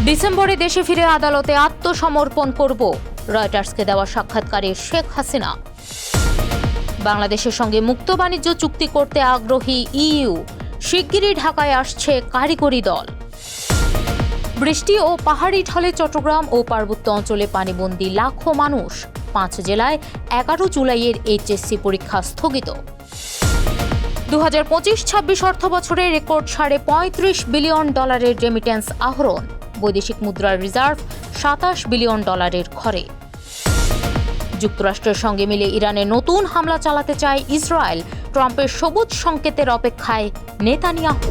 ডিসেম্বরে দেশে ফিরে আদালতে আত্মসমর্পণ করব, রয়টার্সকে দেওয়া সাক্ষাৎকারে শেখ হাসিনা। বাংলাদেশের সঙ্গে মুক্ত বাণিজ্য চুক্তি করতে আগ্রহী ইইউ, শিগগিরই ঢাকায় আসছে কারিগরি দল। বৃষ্টি ও পাহাড়ি ঢলে চট্টগ্রাম ও পার্বত্য অঞ্চলে পানিবন্দী লাখো মানুষ। 5 জেলায় 11 জুলাইয়ের এইচএসসি পরীক্ষা স্থগিত। 2025-26 অর্থ বছরে রেকর্ড $35 বিলিয়ন রেমিটেন্স আহরণ। বৈদেশিক মুদ্রার রিজার্ভ $27 বিলিয়ন ঘরে। যুক্তরাষ্ট্রের সঙ্গে মিলে ইরানে নতুন হামলা চালাতে চায় ইসরায়েল। ট্রাম্পের সবুজ সংকেতের অপেক্ষায় নেতানিয়াহু।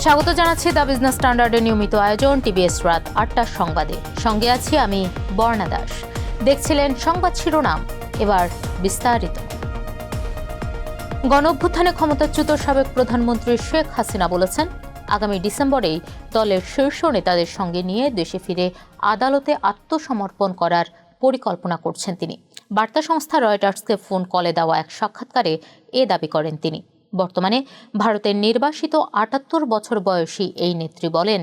স্বাগত জানাচ্ছি দ্য বিজনেস স্ট্যান্ডার্ডের নিয়মিত আয়োজন টিবিএস রাত 8টার সংবাদে। সঙ্গে আছি আমি বর্ণা দাস। দেখছিলেন সংবাদ শিরোনাম, এবার বিস্তারিত। গণঅভ্যুত্থানে ক্ষমতাচ্যুত সাবেক প্রধানমন্ত্রী শেখ হাসিনা বলেছেন, আগামী ডিসেম্বরেই দলের শীর্ষ নেতাদের সঙ্গে নিয়ে দেশে ফিরে আদালতে আত্মসমর্পণ করার পরিকল্পনা করছেন তিনি। বার্তা সংস্থা রয়টার্সকে ফোন কলে দেওয়া এক সাক্ষাৎকারে এ দাবি করেন তিনি। বর্তমানে ভারতের নির্বাসিত 78 বছর বয়সী এই নেত্রী বলেন,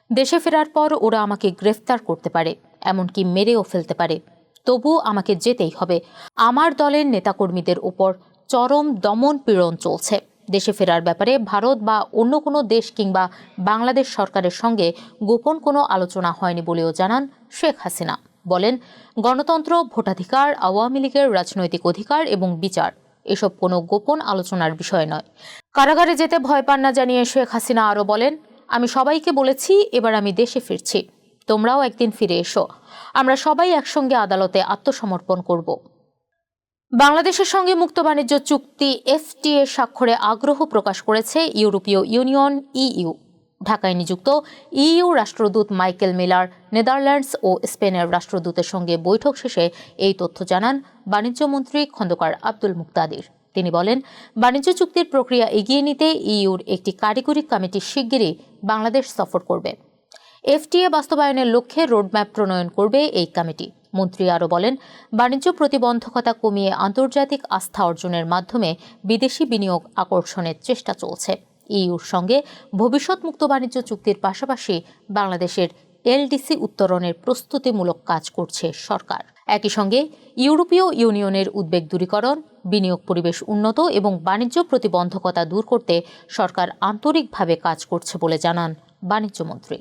দেশে ফেরার পর ওরা আমাকে গ্রেফতার করতে পারে, এমনকি মেরেও ফেলতে পারে, তবু আমাকে যেতেই হবে। আমার দলের নেতাকর্মীদের উপর চরম দমন পীড়ন চলছে। দেশে ফেরার ব্যাপারে ভারত বা অন্য কোনো দেশ কিংবা বাংলাদেশ সরকারের সঙ্গে গোপন কোনো আলোচনা হয়নি বলেও জানান শেখ হাসিনা। বলেন, গণতন্ত্র, ভোটাধিকার, আওয়ামী লীগের রাজনৈতিক অধিকার এবং বিচার এসব কোনো গোপন আলোচনার বিষয় নয়। কারাগারে যেতে ভয় পান না জানিয়ে শেখ হাসিনা আরও বলেন, আমি সবাইকে বলেছি এবার আমি দেশে ফিরছি, তোমরাও একদিন ফিরে এসো, আমরা সবাই একসঙ্গে আদালতে আত্মসমর্পণ করব। বাংলাদেশের সঙ্গে মুক্ত বাণিজ্য চুক্তি এফটিএ স্বাক্ষরে আগ্রহ প্রকাশ করেছে ইউরোপীয় ইউনিয়ন ইইউ। ঢাকায় নিযুক্ত ইইউ রাষ্ট্রদূত মাইকেল মিলার নেদারল্যান্ডস ও স্পেনের রাষ্ট্রদূতের সঙ্গে বৈঠক শেষে এই তথ্য জানান বাণিজ্যমন্ত্রী খন্দকার আব্দুল মুক্তাদির। তিনি বলেন, বাণিজ্য চুক্তির প্রক্রিয়া এগিয়ে নিতে ইইউর একটি কারিগরি কমিটি শিগগিরই বাংলাদেশ সফর করবে। এফটিএ বাস্তবায়নের লক্ষ্যে রোডম্যাপ প্রণয়ন করবে এই কমিটি। মন্ত্রী আরও বলেন, বাণিজ্য প্রতিবন্ধকতা কমিয়ে আন্তর্জাতিক আস্থা অর্জনের মাধ্যমে বিদেশি বিনিয়োগ আকর্ষণের চেষ্টা চলছে। ইইউর সঙ্গে ভবিষ্যৎ মুক্ত বাণিজ্য চুক্তির পাশাপাশি বাংলাদেশের এলডিসি উত্তরণের প্রস্তুতিমূলক কাজ করছে সরকার। একই সঙ্গে ইউরোপীয় ইউনিয়নের উদ্বেগ দূরীকরণ, বিনিয়োগ পরিবেশ উন্নত এবং বাণিজ্য প্রতিবন্ধকতা দূর করতে সরকার আন্তরিকভাবে কাজ করছে বলে জানান বাণিজ্যমন্ত্রী।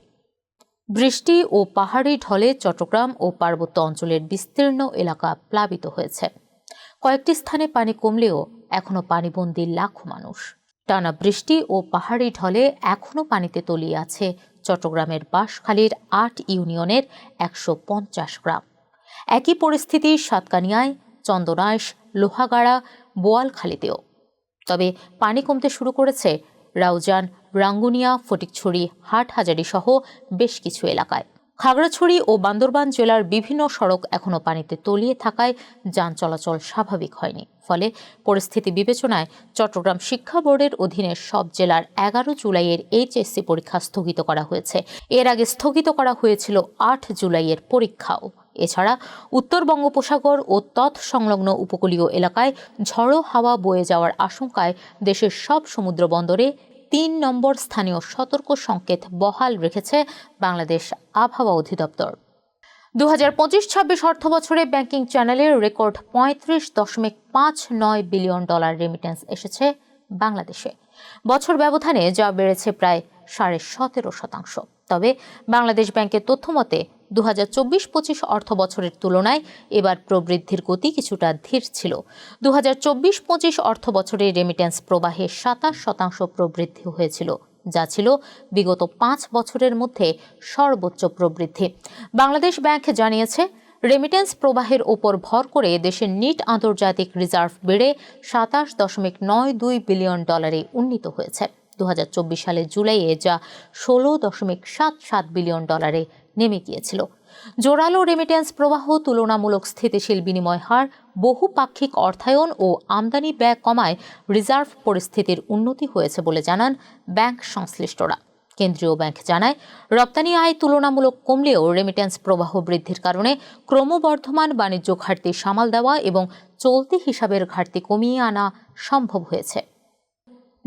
বৃষ্টি ও পাহাড়ি ঢলে চট্টগ্রাম ও পার্বত্য অঞ্চলের বিস্তীর্ণ এলাকা প্লাবিত হয়েছে। কয়েকটি স্থানে পানি কমলেও এখনও পানিবন্দী লাখো মানুষ। টানা বৃষ্টি ও পাহাড়ি ঢলে এখনও পানিতে তলিয়ে আছে চট্টগ্রামের বাঁশখালীর 8 ইউনিয়নের 150 গ্রাম। একই পরিস্থিতি সাতকানিয়ায়, চন্দনাইশ, লোহাগাড়া, বোয়ালখালীতেও। তবে পানি কমতে শুরু করেছে রাউজান, রাঙ্গুনিয়া, ফটিকছড়ি, হাটহাজারী সহ বেশ কিছু এলাকায়। খাগড়াছড়ি ও বান্দরবান জেলার বিভিন্ন সড়ক এখনও পানিতে তলিয়ে থাকায় যান চলাচল স্বাভাবিক হয়নি। ফলে পরিস্থিতি বিবেচনায় চট্টগ্রাম শিক্ষা বোর্ডের অধীনে সব জেলার 11 জুলাইয়ের এইচএসসি পরীক্ষা স্থগিত করা হয়েছে। এর আগে স্থগিত করা হয়েছিল 8 জুলাইয়ের পরীক্ষাও। এছাড়া উত্তর বঙ্গোপসাগর ও তৎসংলগ্ন উপকূলীয় এলাকায় ঝড়ো হাওয়া বয়ে যাওয়ার আশঙ্কায় দেশের সব সমুদ্র বন্দরে 3 নম্বর স্থানীয় সতর্ক সংকেত বহাল রেখেছে বাংলাদেশ আবহাওয়া অধিদপ্তর। 2025-26 অর্থ বছরে ব্যাংকিং চ্যানেলের রেকর্ড $35.59 বিলিয়ন রেমিটেন্স এসেছে বাংলাদেশে। বছর ব্যবধানে যা বেড়েছে প্রায় 17.5%। তবে বাংলাদেশ ব্যাংকের তথ্য মতে 2024-25 অর্থ বছরের তুলনায় এবার প্রবৃদ্ধির গতি কিছুটা ধীর ছিল। 2024-25 অর্থ বছরে রেমিটেন্স প্রবাহে 27% প্রবৃদ্ধি হয়েছিল, যা ছিল বিগত 5 বছরের মধ্যে সর্বোচ্চ প্রবৃদ্ধি। বাংলাদেশ ব্যাংক জানিয়েছে, রেমিটেন্স প্রবাহের ওপর ভর করে দেশের নিট আন্তর্জাতিক রিজার্ভ বেড়ে $27.92 বিলিয়ন উন্নীত হয়েছে। 2024 সালের জুলাইয়ে যা $16.77 বিলিয়ন নেমে গিয়েছিল। জোরালো রেমিটেন্স প্রবাহ, তুলনামূলক স্থিতিশীল বিনিময় হার, বহুপাক্ষিক অর্থায়ন ও আমদানি ব্যয় কমায় রিজার্ভ পরিস্থিতির উন্নতি হয়েছে বলে জানান ব্যাংক সংশ্লিষ্টরা। কেন্দ্রীয় ব্যাংক জানায়, রপ্তানি আয় তুলনামূলক কমলেও রেমিটেন্স প্রবাহ বৃদ্ধির কারণে ক্রমবর্ধমান বাণিজ্য ঘাটতি সামাল দেওয়া এবং চলতি হিসাবের ঘাটতি কমিয়ে আনা সম্ভব হয়েছে।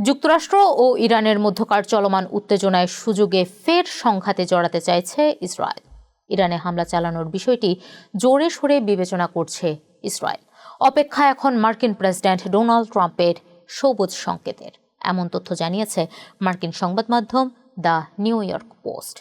যুক্তরাষ্ট্র ও ইরানের মধ্যকার চলমান উত্তেজনায় সুযোগে ফের সংঘাতে জড়াতে চাইছে ইসরায়েল। ইরানে হামলা চালানোর বিষয়টি জোরে সোরে বিবেচনা করছে ইসরায়েল। অপেক্ষা এখন মার্কিন প্রেসিডেন্ট ডোনাল্ড ট্রাম্পের সবুজ সংকেতের, এমন তথ্য জানিয়েছে মার্কিন সংবাদ মাধ্যম দ্য নিউ ইয়র্ক পোস্ট।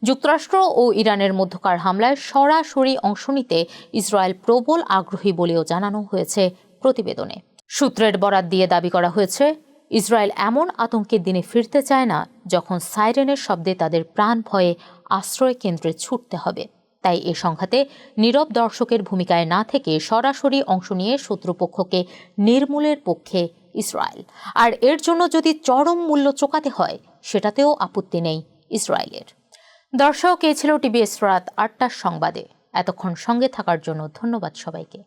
যুক্তরাষ্ট্র ও ইরানের মধ্যকার হামলায় সরাসরি অংশ নিতে ইসরায়েল প্রবল আগ্রহী বলেও জানানো হয়েছে প্রতিবেদনে। সূত্রের বরাত দিয়ে দাবি করা হয়েছে, ইসরায়েল এমন আতঙ্কের দিনে ফিরতে চায় না যখন সাইরেনের শব্দে তাদের প্রাণ ভয়ে আশ্রয় কেন্দ্রে ছুটতে হবে। তাই এ সংঘাতে নীরব দর্শকের ভূমিকায় না থেকে সরাসরি অংশ নিয়ে শত্রুপক্ষকে নির্মূলের পক্ষে ইসরায়েল। আর এর জন্য যদি চরম মূল্য চোকাতে হয়, সেটাতেও আপত্তি নেই ইসরায়েলের। দর্শক, এই ছিল টিভিএস রাত ৮টার সংবাদে। এতক্ষণ সঙ্গে থাকার জন্য ধন্যবাদ সবাইকে।